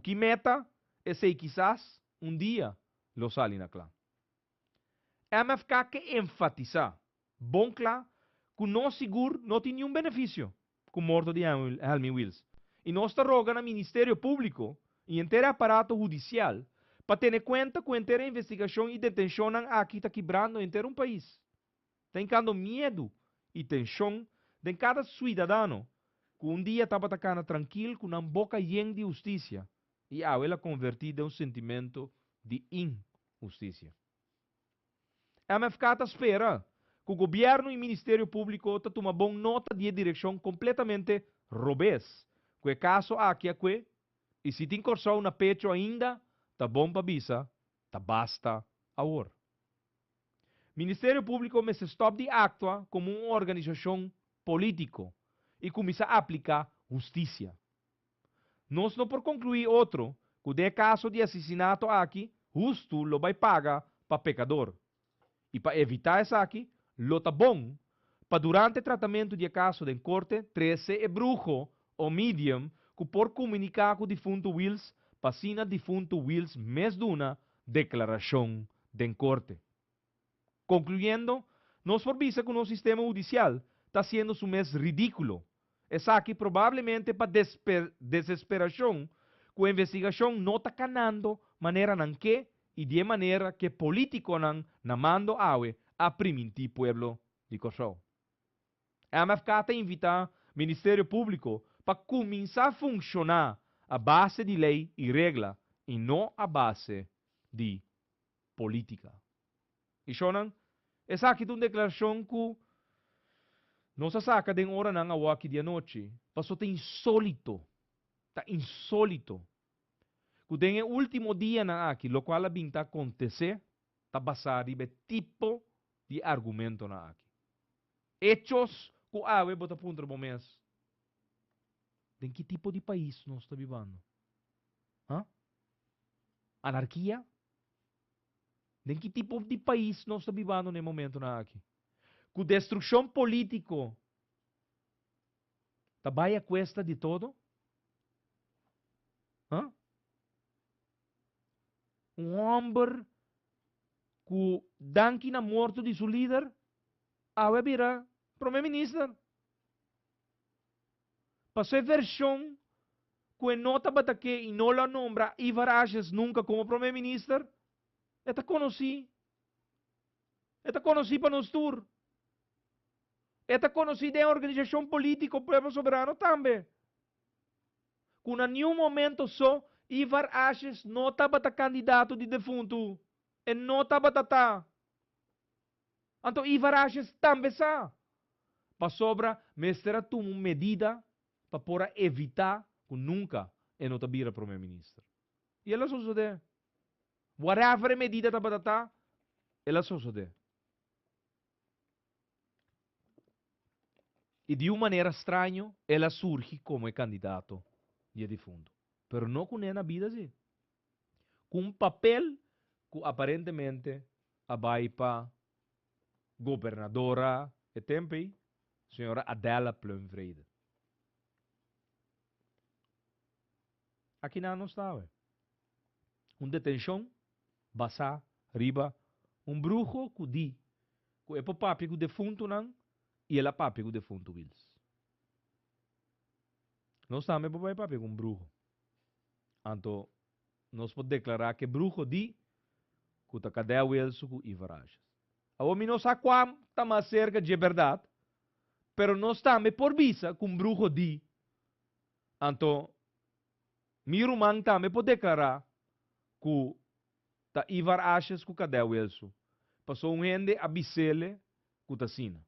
Que meta é ser quizás dia lo sale na clã. MFK que enfatizar, bom claro, que não seguro não tem nenhum benefício com morto de Helmi Wills. E nós está rogando ao Ministério Público e inteiro aparato judicial para ter em conta que a inteira investigação e detenção aqui está quebrando inteiro um país. Tem cada medo e tensão de cada cidadão que dia estava atacando tranquilo com uma boca llena de justiça e a ela convertida em um sentimento de injustiça. A MFK está espera que o governo e o Ministério Público tomem boa nota de direção completamente robês. Que o caso aqui é e se tem corso na pecho ainda, tá bom para visa, tá basta agora. Ministério Público me se stop de actuar como uma organização político e começar a aplicar justiça. Nós não por concluir outro, que de caso de assassinato aqui, justo lo vai pagar para pecador. E para evitar isso aqui, lo tá bom, para durante o tratamento de caso de corte, 13 é bruxo ou medium, que por comunicar com o defunto Wills, passina defunto Wills mes de uma declaração de corte. Concluyendo, nos forbisa que o sistema judicial está sendo su mes ridículo. Es aqui provavelmente para desesperação que a investigação não está canando maneira nan que e de maneira que político nan namando awe a priminti pueblo de Kosovo. A MFK está invitar o Ministério Público para começar a funcionar a base de lei e regra e não a base de política. E Shonan, essa aqui é uma declaração que não se saca de hora na awaki de noite. Passou tá insólito. Tá insólito. Que tem o último dia na aqui, lo qual está acontecer, tá basado em tipo de argumento na aqui. Hechos que awe bota punto no mês. De que tipo de país nós estamos vivendo? Hã? Anarquia? De que tipo de país nós estamos vivendo no momento na aqui? Com destruição política, tá vai a cuesta de todo? Hã? Homem que danke na morte de seu líder, awe vira primeiro-ministro. Passou a versão que nota bataque e não la nombra Ivar Ashes nunca como primeiro-ministro, eta conheci. Eta conheci para nós tour. Eta conhecida em organização política, o povo soberano também. Com nenhum momento só, Ivar Ashes não estava candidato de defunto. E não estava tá. Então, Ivar Ashes também sa. Para sobra, mestra tomou medida para poder evitar que nunca ele não vira primeiro-ministro. E ela sucede. Whatever medida estava tá, ela sucede. E de uma maneira estranha, ela surge como candidato de defunto. Pero não com na vida assim. Com um papel que aparentemente vai para governadora e tempo, senhora Adela Plumvrede. Aqui não está. Uma detenção, basa, riba, um bruxo que diz que é para papi que defunto não, e ela papi que defunto Wills. Não está me para papi com bruxo. Então, nós podemos declarar que bruxo diz que está cadê Wills com Ivarajas. A homem não sabe quanto está mais cerca de verdade, pero não está me por visa com bruxo diz. Então, meu irmão também pode declarar que está Ivar Ashes com cadê Wilson. Passou um rende a Bicele com está sina.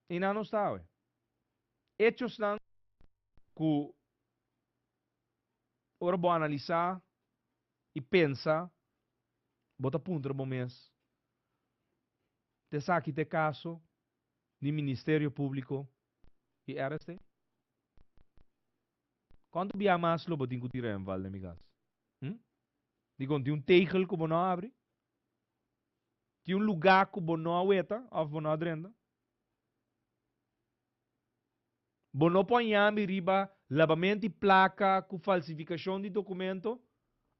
E não está. Hechos não que ora vou analisar e pensar, bota ponto no mês. Te saque de caso de Ministério Público e RST. Quanto via mais lo botin que em Val de Migas? Digo, tem um tegel que não abre? Tem um lugar que não aguenta, ou não adrenda? Não põe a riba lavamento de placa com falsificação de documento,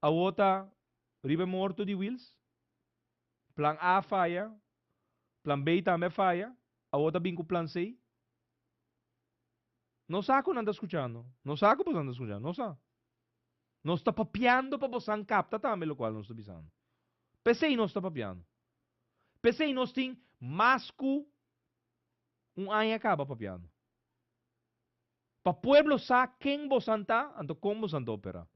a outra riba morto de Wills? Plan A falha, plan B também falha, a outra vem com plan C? Não sabe o que anda escutando. Não sabe o que anda escutando. Não sabe. Não está papiando para você capta também o qual não está pisando. Pensei não está papiando. Pensei não tem mais que um ano acaba papiando. Para o pueblo sabe quem você está, então como você está operar.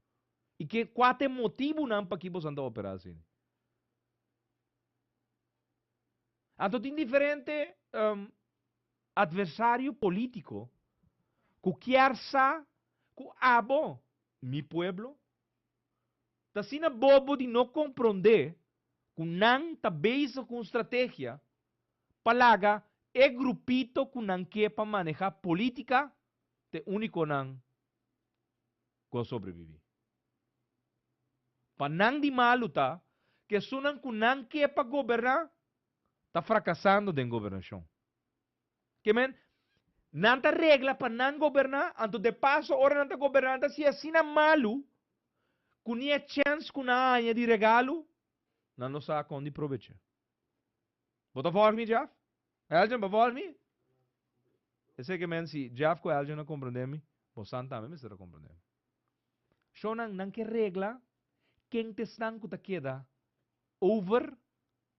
E que qual é o motivo não para que você está operar assim. Então tem diferente adversário político que quer saber que abo mi pueblo tá sendo bobo de não compreender que não tá base com estratégia para E grupito que não quer para manejar política, te único não go sobreviver. Para não de malo tá, que sunan que não quer para governar, tá fracassando em governação. Que men, nanta regla para não governar, anto de passo, ora nanta governanta, se assim é malo, que nem chance que na anha de regalo, não sabe onde aproveitar. Bota for me, Jeff? Elgin, bota for me? Eu sei que men, se Jeff com Elgin não compreende, você também me será compreender. So não que regla, quem te estão que te queda over,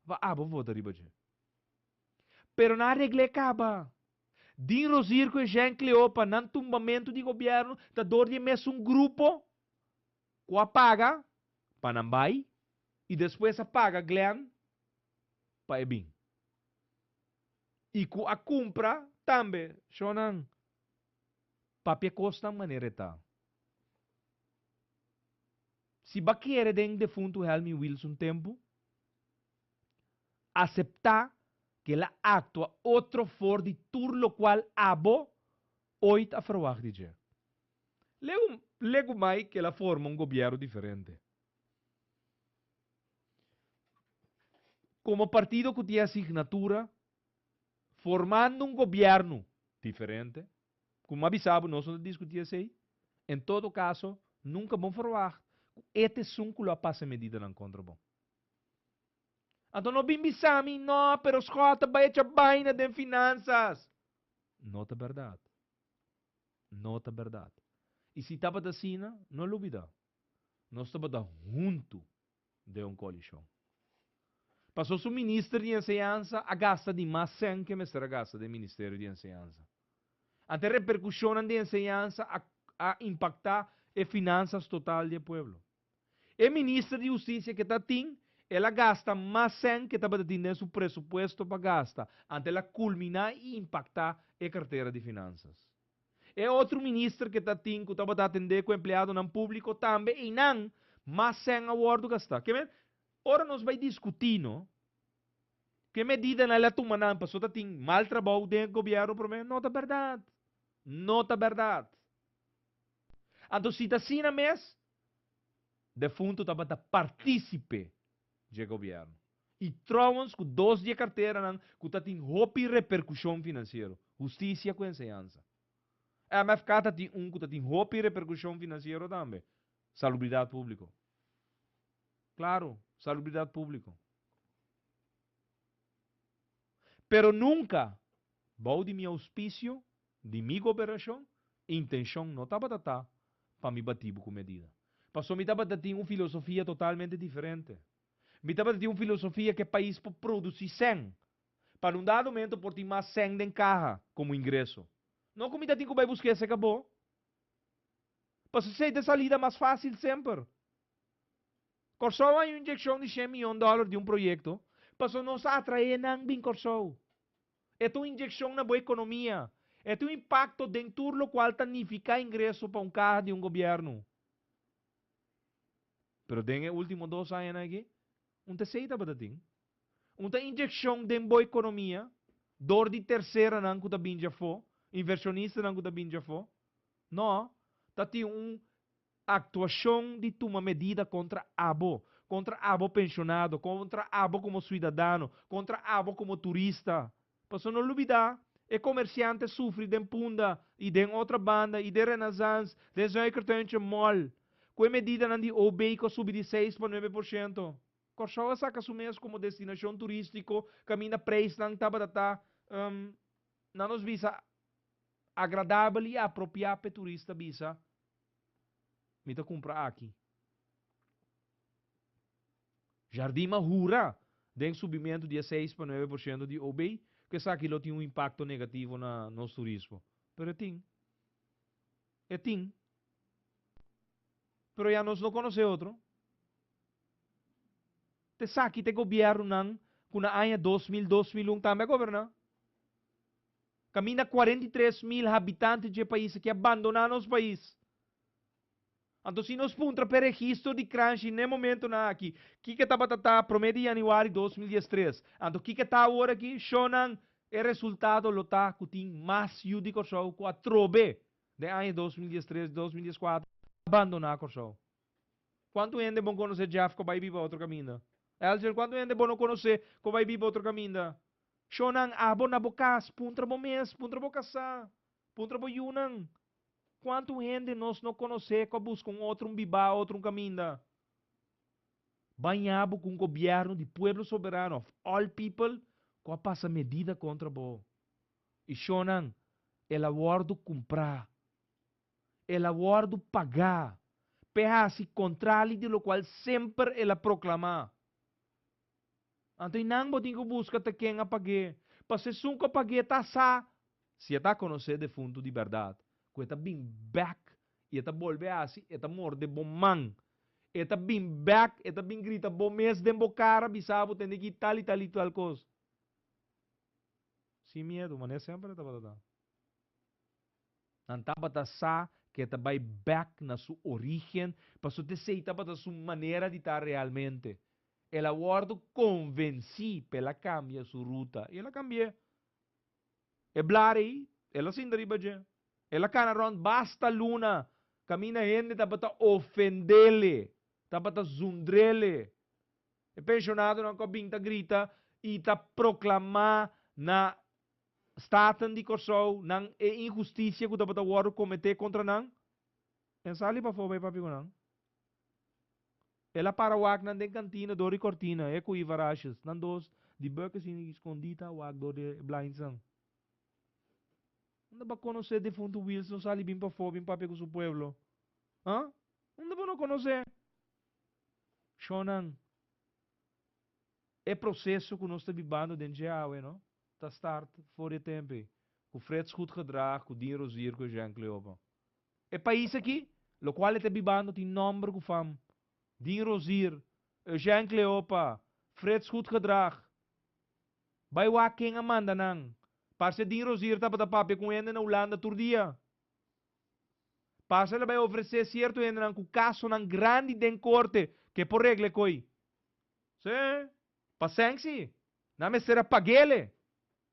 va abo vota riba je. Pero na regra acaba. Din rosir que Jean Cleopa, nan tumbamento de governo, da dor de mes um grupo, que apaga, panambai, e depois apaga Glenn, pa ebin. E que a compra, também, chonan, papia costa maneira tal. Se baqueira den defunto Helmi Wilson tempo, aceptar que ela actua outro for de turno qual abo, oito a verwacht de je. Lego mais que ela forma um governo diferente. Como partido que tem assinatura, formando um governo diferente, como avisava, nós não discutimos aí, em todo caso, nunca vamos verwacht. Este sunco lo passa medida na contra bom. Então não bimbisami, não, pero escota vai echar baina de finanças. Nota verdade. Nota verdade. E se estava assim, não duvida. Nós estamos junto de uma coalição. Passou o ministro de enseñança a gasta de mais 100 que me será gasta do Ministério de Enseñança. Ante repercussão de enseñança a impactar as finanças total do povo. O ministro de Justiça que está tem, ela gasta mais 100 que está tendo seu presupuesto para gastar, ante ela culminar e impactar a carteira de finanças. E outro ministro que está tem, que está atender com o empregado no público também, e não, mais 100 a bordo gastar. Que bem? Ora nós vai discutir, não? Que medida ela toma não, para só tem mal trabalho dentro do governo, para mim, nota verdade. Nota verdade. Então, se está assim na mês, defunto estava a partícipe do governo. E trovamos com 2 de carteira, que está tem roupa e repercussão financeira. Justiça com enseñança. A MFK tem que tem roupa e repercussão financeira também. Salubridade pública. Claro, salubridade pública. Pero nunca, vou de meu auspício, de minha cooperação, intenção não estava para me bater com medida. Passou me estava ter uma filosofia totalmente diferente. Me estava ter uma filosofia que o país pode produzir 100. Para um dado momento, por ter mais 100 de carro como ingresso. Não como ainda tem que vai buscar se acabou. Para ser de salida mais fácil sempre. Corsou uma injeção de $100 milhões de um projeto. Para não se atrair não bem Corsou. É uma injeção na boa economia. É um impacto dentro do qual significa ingresso para um carro de um governo. Pero den último 2 anos aqui, terceira batating. Injeção de boa economia, dor de terceira não que binja fo, inversionista não que binja fo. Não, tem actuação de uma medida contra abo pensionado, contra abo como cidadão, contra abo como turista. Para não olvidar, o comerciante sofre de punda e de outra banda e de renaissance, de zuikertuintje mall. Com a medida de OB que subir de 6 para 9%. Corsau saca o mês como destinação turístico, caminha preço não não nos visa agradável e apropriado para turista visa. Me tá comprar aqui. Jardim Mahura, tem subimento de 6 para 9% de OB, que sabe que tem um impacto negativo na nosso turismo. Pero tem. Pero já nós não conhecemos outro. Te sabe que o governo não, com a ano 2001 também governa. Camina 43 mil habitantes de país que abandonaram os países. Então, se nós punta para registro de crunch no momento na aqui, que estava promedio de janeiro de 2013. Então, que está agora aqui, shonan E resultado lo tá que tem mais yudi Corsau com a trobe de ano 2013, 2014, abandonar Corsau. Quanto gente bom conhecer Jeff que vai vir para outro caminho? Elger, quanto gente bom conhecer que vai vir para outro caminho? Shonang abo na bokas, puntra bo mes, puntra bo kasa, puntra bo yunang. Quanto gente nós não conhece que busca outro biba, outro caminho? Banhabo com o governo de pueblo soberano of all people, que passa medida contra bo. E Shonang, el aguardo comprar, el aguardo pagar, perhasi contrali de lo qual sempre ela proclama. Anto inang mo din ko busca te quem apague. Pase sunca apague ta sa. Se está conhecer defunto de verdade. Que está bem back. E está volve assim. E está morde bom man. E está bem back. E está bem grita bom mês de cara. Bisabo tem que tal e tal e tal coisa. Sem medo. Mas é sempre está batata. Anta batata que está vai back na sua origem. Para você te seita para sua maneira de estar realmente. El aguardo convenci pela cambia sua ruta. E ela cambia. E blari, ela sin deriva já. Ela canaron basta luna. Camina gente tá para ofendele. Tá para zundrele. E pensionado não cobinta grita e tá proclamar na staten de Kosovo nang e injustiça que tá para o cometer contra nang. Pensali para fora papi ko nang. Ela para wag nan den cantina dori cortina e com ivarachas nan dos di burka sin escondita wag do de blindsang. Não ba conhecer defunto Wilson sali bim para fora bim papi com seu pueblo. Hã? Não ba não conhecer. Shonan. É processo que nós está vivendo dentro de água, não? Tá start fora de tempo. Com fretes goed gedrag, com dinheiro zir, com Jean Cleopa. É país aqui, lo qual está vivendo tem nome com fam. Dien Rozier, Jean Cleopa, Freds goed gedrag. Bij wa king Amanda nang. Parce Dien Rozier tá para papi com ele na Holanda todo dia. Parce ele vai oferecer certo ele nang com caso nang grande den corte que por regle coi. Sim, paciência. Na me será pagele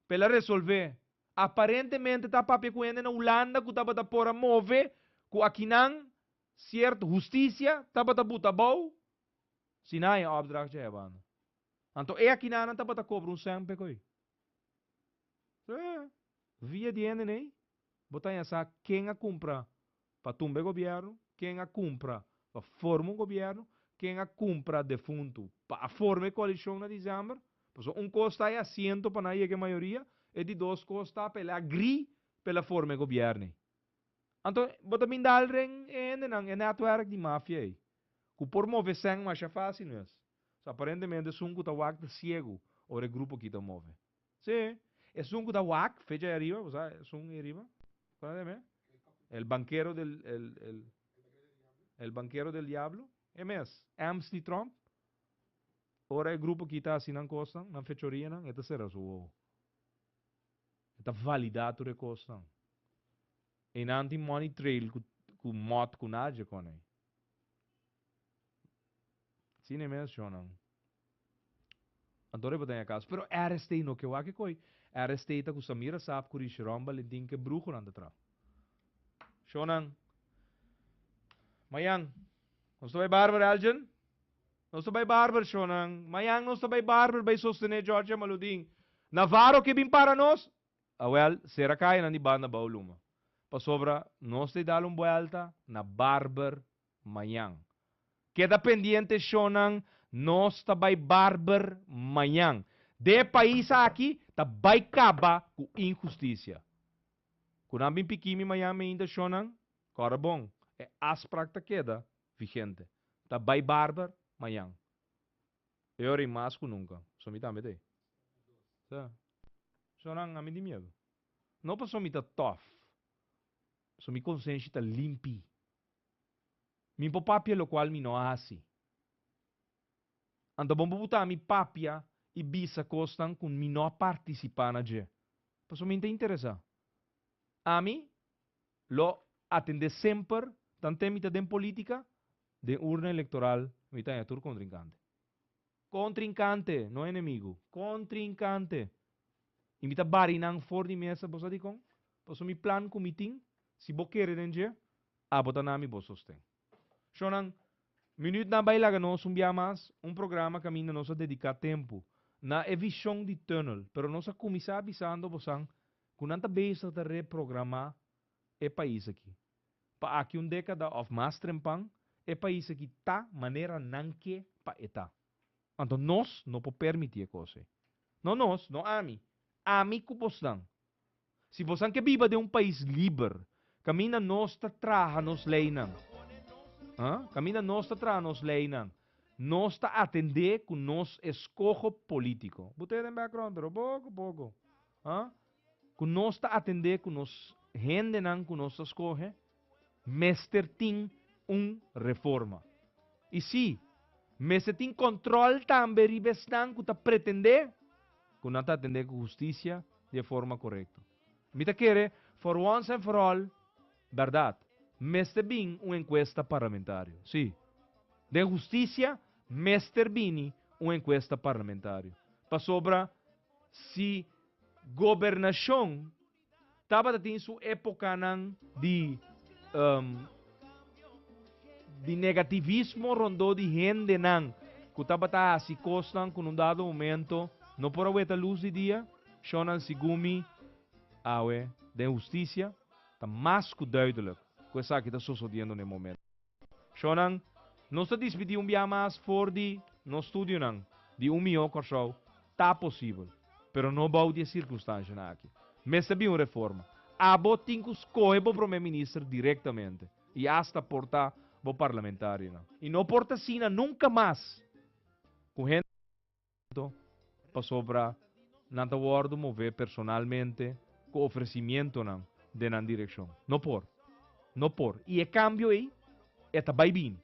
pela resolver. Aparentemente tá papi com ele na Holanda que tá para por move com aqui nang certo justiça tá para buta bom. Sinai opdracht hebben. Anto é aqui na tá para cobrar sempre coi. Via de né? Botar essa quem a compra para tumbe governo, quem a compra para formar governo, quem a compra defunto para formar coalição na dezembro. Então custa é assento para na que maioria e de dois custa pela agri pela forma governo. Anto bota mindal ring nang network de máfia aí. Que por mover sangue mais é fácil, não é? So, aparentemente é um que está wak de ciego ou é grupo que está move. Sim, é um que está wak, fecha arriba, o sea, é um arriba. ¿Cuál el banquero del el banquero del diablo, é mesmo. Amnesty Trump. Ora é grupo que está assim na costa, na fechoria, não, é terceira sua. Está validado a costa. E não tem money trail com moto com nada com ele. Sim, é mesmo, não. Adore ba tayo kaso. Pero arrestei no que waki koi. Arrestei ta ku Samira Saab kuri shiromba linting ke brujo nanda tra. Shonang. Mayang. Nosto bay barber Aljan? Nosto bay barber Shonang. Mayang nosto bay barber bay sostene Georgia Maluding. Navarro que bim para nos? Well, será kaya na ni ba na bauluma. Pasobra, nos te dalong buelta na barber Mayang. Queda pendiente Shonang. Nós também barber manhã. De país aqui, também acaba com injustiça. Quando ambim piquimi manhã me ainda chonan, cora bom. É as prática queda vigente. Também barber manhã. Eu ori mais que nunca. Só me também de. Tá. Chonan a mim de medo. Não para só me tá tough. Só me consciência tá limpi. Me papia lo qual me não assim. Ando bom botar mi papia e bisa costan com mi não participar na je. Passo me interessa. A mim, lo atende sempre, tanto mita den política, de urna eleitoral, mita é tur contrincante. Contrincante, não inimigo. Contrincante. Imita bari nang for di mesa bosa di kong. Paso mi plan ko meeting. Si bo kere den je. Abota nami bo sosteng. So nang minute na bailaga no sumbiamas un programa camina no sa dedicar tempo na e visão de tunnel. Pero no sa kumisa avisando bosang kunanta base sa reprogramar e país aqui. Pa aqui década of mais trempang e país aqui tá maneira nanque pa eta. Então nós não po permitir coisa. Não nós, não ami. Ami kupostang. Se você que viva de um país livre, camina nós ta traha nos leinang. Camina nós ta traha nos leinang. Nós ta atender com nos escojo político. Botei em background, pero pouco. Com nós ta atender com nos gente nang com nos escoge. Mester ting reforma. E se mester ting control também ribestan que ta pretender que não ta atender com justiça de forma correta. Mita querer, for once and for all, verdade, mester bem encuesta parlamentar. Sim. De justiça, mester bem encuesta parlamentar. Para sobra, se governação estava em sua época de negativismo rondou de gente nang kutaba si costan com dado momento não por a luz de dia shonan sigumi awe de justiça tá mais que duidelijk coisa que está sucedendo no momento shonan não se despedir mais for de no estudio nang de milhão corso tá possível pero não bau de circunstância aqui mas se uma reforma abo tinha escolher o primeiro-ministro diretamente e hasta portar o parlamentário. E não porta sina nunca mais. Com gente para sobra nada word mover personalmente com oferecimento não de na direção. Não por. E é cambio aí é tabai bem.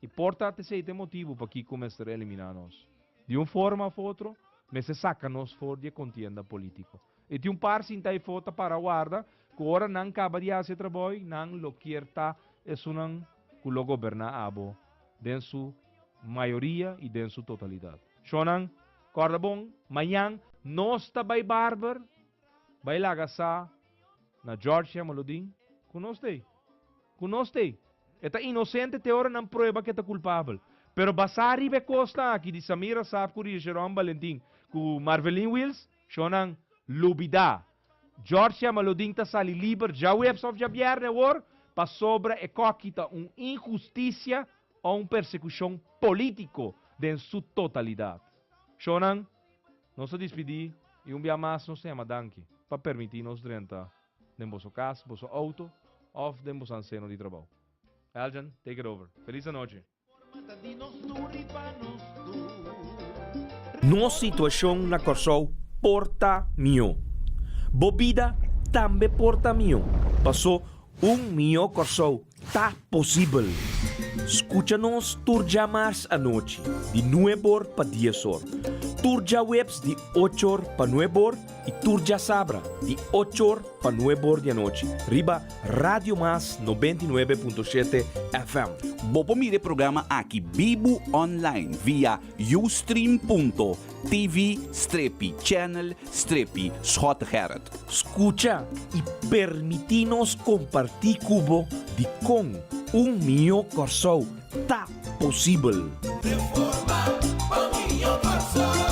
E porta até esse motivo para que começar a eliminar nós. De uma forma ou outra, mas se saca nós fora de contienda político. E tem par sinta e foto para guarda, que ora não acaba de fazer trabalho, não lo quierta, é sunang kulo governa abo, den su maioria e den su totalidade. Shonang, corda bom, manhã, nós tá by barber, by lagasa, na Georgia Maludin, kunosti. Eta inocente te ora não prueba que está culpável. Pero basari be costa aqui de Samira Safkuri e Jerome Valentim, com Marvelin Wills, shonang lubida. Georgia Maludin ta sali liber, já webs of Javier war, pa sobra e coquita injustiça ou persecução político de sua totalidade. Shonang, nós se despedir e dia mais nos chama danke, para permitir nos renta de vosso casa, vosso auto, ou de vosso anceno de trabalho. Aljan, take it over. Feliz noite. Nossa situação na Corsol porta mio. Bobida também porta mio. Passou mio Corsol. Tá possível. Escucha-nos turja mais a noite, de 9 para 10 horas. Turja webs de 8 horas para 9 horas e turja sabra de 8 horas para 9 horas da noite. Riba Radio Mas 99.7 FM. Bopo mire programa aqui Bibo Online via ustream.tv/channel/Schotgerrit. Escucha e permitinos compartir cubo de com mio Corsol. Tá possível. Reforma, Minho Corsol.